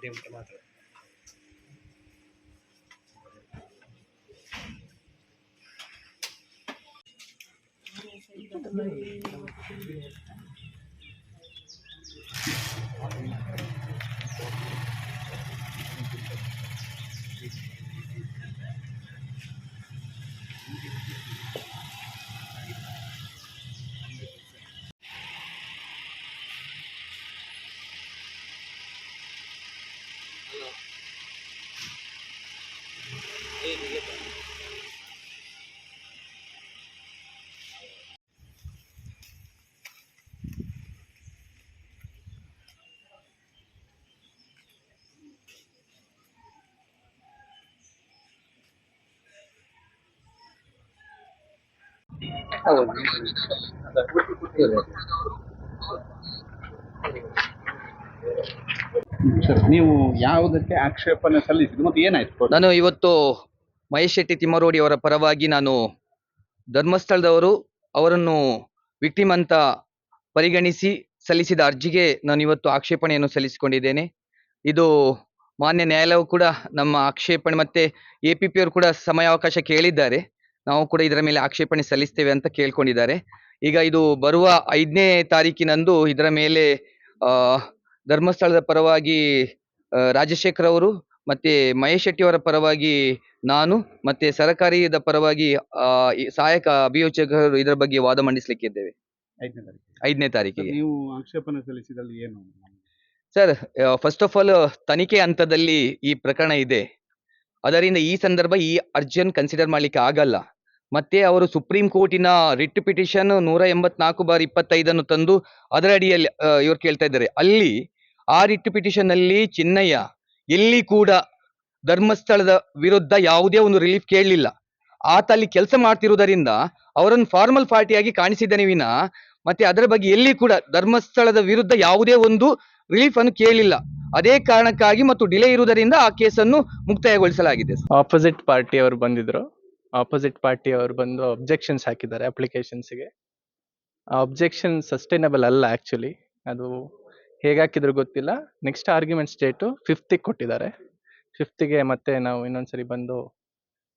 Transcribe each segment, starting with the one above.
ನಿಮಿಷ ಮಾತ್ರ. ನೀವು ಯಾವುದಕ್ಕೆ ಆಕ್ಷೇಪಣೆ ಸಲ್ಲಿಸಿದ್ರು ಮತ್ತೆ ಏನಾಯ್ತು? ನಾನು ಇವತ್ತು ಮಹೇಶ್ ಶೆಟ್ಟಿ ತಿಮ್ಮರೋಡಿ ಅವರ ಪರವಾಗಿ ನಾನು ಧರ್ಮಸ್ಥಳದವರು ಅವರನ್ನು ವಿಕ್ಟಿಮ್ ಅಂತ ಪರಿಗಣಿಸಿ ಸಲ್ಲಿಸಿದ ಅರ್ಜಿಗೆ ನಾನು ಇವತ್ತು ಆಕ್ಷೇಪಣೆಯನ್ನು ಸಲ್ಲಿಸಿಕೊಂಡಿದ್ದೇನೆ. ಇದು ಮಾನ್ಯ ನ್ಯಾಯಾಲಯವು ಕೂಡ ನಮ್ಮ ಆಕ್ಷೇಪಣೆ ಮತ್ತೆ APP ಅವರು ಕೂಡ ಸಮಯಾವಕಾಶ ಕೇಳಿದ್ದಾರೆ. ನಾವು ಕೂಡ ಇದರ ಮೇಲೆ ಆಕ್ಷೇಪಣೆ ಸಲ್ಲಿಸ್ತೇವೆ ಅಂತ ಕೇಳ್ಕೊಂಡಿದ್ದಾರೆ. ಈಗ ಇದು ಬರುವ 5ನೇ ತಾರೀಕಿನಂದು ಇದರ ಮೇಲೆ ಧರ್ಮಸ್ಥಳದ ಪರವಾಗಿ ರಾಜಶೇಖರ್ ಅವರು ಮತ್ತೆ ಮಹೇಶ್ ಶೆಟ್ಟಿ ಅವರ ಪರವಾಗಿ ನಾನು ಮತ್ತೆ ಸರ್ಕಾರಿದ ಪರವಾಗಿ ಸಹಾಯಕ ಅಭಿಯೋಜಕರು ಇದರ ಬಗ್ಗೆ ವಾದ ಮಂಡಿಸಲಿಕ್ಕಿದ್ದೇವೆ 5ನೇ ತಾರೀಕಿಗೆ. ನೀವು ಆಕ್ಷೇಪಣೆ ಸಲ್ಲಿಸಿದಲ್ಲಿ ಏನು ಸರ್? ಫಸ್ಟ್ ಆಫ್ ಆಲ್ ತನಿಖೆ ಹಂತದಲ್ಲಿ ಈ ಪ್ರಕರಣ ಇದೆ, ಅದರಿಂದ ಈ ಸಂದರ್ಭ ಈ ಅರ್ಜಿಯನ್ನು ಕನ್ಸಿಡರ್ ಮಾಡ್ಲಿಕ್ಕೆ ಆಗಲ್ಲ. ಮತ್ತೆ ಅವರು ಸುಪ್ರೀಂ ಕೋರ್ಟಿನ ರಿಟ್ ಪಿಟಿಷನ್ 184/25 ತಂದು ಅದರ ಅಡಿಯಲ್ಲಿ ಇವ್ರು ಕೇಳ್ತಾ ಇದ್ದಾರೆ. ಅಲ್ಲಿ ಆ ರಿಟ್ ಪಿಟಿಷನ್ ಅಲ್ಲಿ ಚಿನ್ನಯ್ಯ ಎಲ್ಲಿ ಕೂಡ ಧರ್ಮಸ್ಥಳದ ವಿರುದ್ಧ ಯಾವುದೇ ಒಂದು ರಿಲೀಫ್ ಕೇಳಲಿಲ್ಲ. ಆತ ಅಲ್ಲಿ ಕೆಲಸ ಮಾಡ್ತಿರುವುದರಿಂದ ಅವರನ್ನು ಫಾರ್ಮಲ್ ಪಾರ್ಟಿಯಾಗಿ ಕಾಣಿಸಿದ್ದಾನೆ ವಿನ ಮತ್ತೆ ಅದರ ಬಗ್ಗೆ ಎಲ್ಲಿ ಕೂಡ ಧರ್ಮಸ್ಥಳದ ವಿರುದ್ಧ ಯಾವುದೇ ಒಂದು ರಿಲೀಫ್ ಅನ್ನು ಕೇಳಲಿಲ್ಲ. ಅದೇ ಕಾರಣಕ್ಕಾಗಿ ಮತ್ತು ಡಿಲೇ ಇರುವುದರಿಂದ ಆ ಕೇಸನ್ನು ಮುಕ್ತಾಯಗೊಳಿಸಲಾಗಿದೆ. ಆಪೋಸಿಟ್ ಪಾರ್ಟಿ ಅವರು ಬಂದಿದ್ರು. ಆಪೋಸಿಟ್ ಪಾರ್ಟಿ ಅವರು ಬಂದು ಅಬ್ಜೆಕ್ಷನ್ಸ್ ಹಾಕಿದ್ದಾರೆ ಅಪ್ಲಿಕೇಶನ್ಸ್ಗೆ. ಆ ಅಬ್ಜೆಕ್ಷನ್ ಸಸ್ಟೈನಬಲ್ ಅಲ್ಲ ಆಕ್ಚುಲಿ. ಅದು ಹೇಗೆ ಹಾಕಿದ್ರು ಗೊತ್ತಿಲ್ಲ. ನೆಕ್ಸ್ಟ್ ಆರ್ಗ್ಯುಮೆಂಟ್ಸ್ ಡೇಟು 5th ಕೊಟ್ಟಿದ್ದಾರೆ. 5th ಮತ್ತೆ ನಾವು ಇನ್ನೊಂದ್ಸರಿ ಬಂದು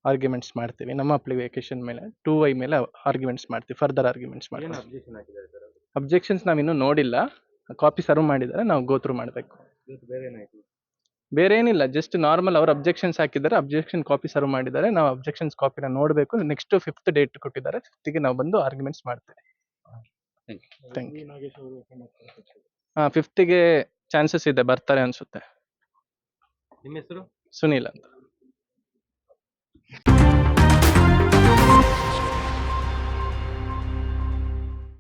ಆರ್ಗ್ಯುಮೆಂಟ್ಸ್ ಮಾಡ್ತೀವಿ. ನಮ್ಮ ಅಪ್ಲಿಕೇಶನ್ ಮೇಲೆ 2Y ಮೇಲೆ ಆರ್ಗ್ಯುಮೆಂಟ್ಸ್ ಮಾಡ್ತೀವಿ, ಫರ್ದರ್ ಆರ್ಗ್ಯುಮೆಂಟ್ಸ್ ಮಾಡ್ತೀವಿ. ಅಬ್ಜೆಕ್ಷನ್ಸ್ ನಾವಿನ್ನೂ ನೋಡಿಲ್ಲ, ಕಾಪಿ ಸರ್ವ್ ಮಾಡಿದ್ದಾರೆ, ನಾವು ಗೋ ಥ್ರೂ ಮಾಡಬೇಕು. ಬೇರೆ ಏನಿಲ್ಲ, ಜಸ್ಟ್ ನಾರ್ಮಲ್ ಅವ್ರು ಅಬ್ಜೆಕ್ಷನ್ಸ್ ಹಾಕಿದ್ದಾರೆ, ಅಬ್ಜೆಕ್ಷನ್ ಕಾಪಿ ಸರ್ವ್ ಮಾಡಿದ್ದಾರೆ, ನಾವು ಅಬ್ಜೆಕ್ಷನ್ಸ್ ಕಾಪಿನ ನೋಡಬೇಕು. ನೆಕ್ಸ್ಟ್ 5th ಡೇಟ್ ಕೊಟ್ಟಿದ್ದಾರೆ, 5th ನಾವು ಬಂದು ಆರ್ಗ್ಯುಮೆಂಟ್ಸ್ ಮಾಡ್ತೇವೆ. Thank you. 5th ಚಾನ್ಸಸ್ ಇದೆ, ಬರ್ತಾರೆ ಅನ್ಸುತ್ತೆ. ನಿಮ್ಮ ಹೆಸರು? ಸುನೀಲ್ ಅಂತ.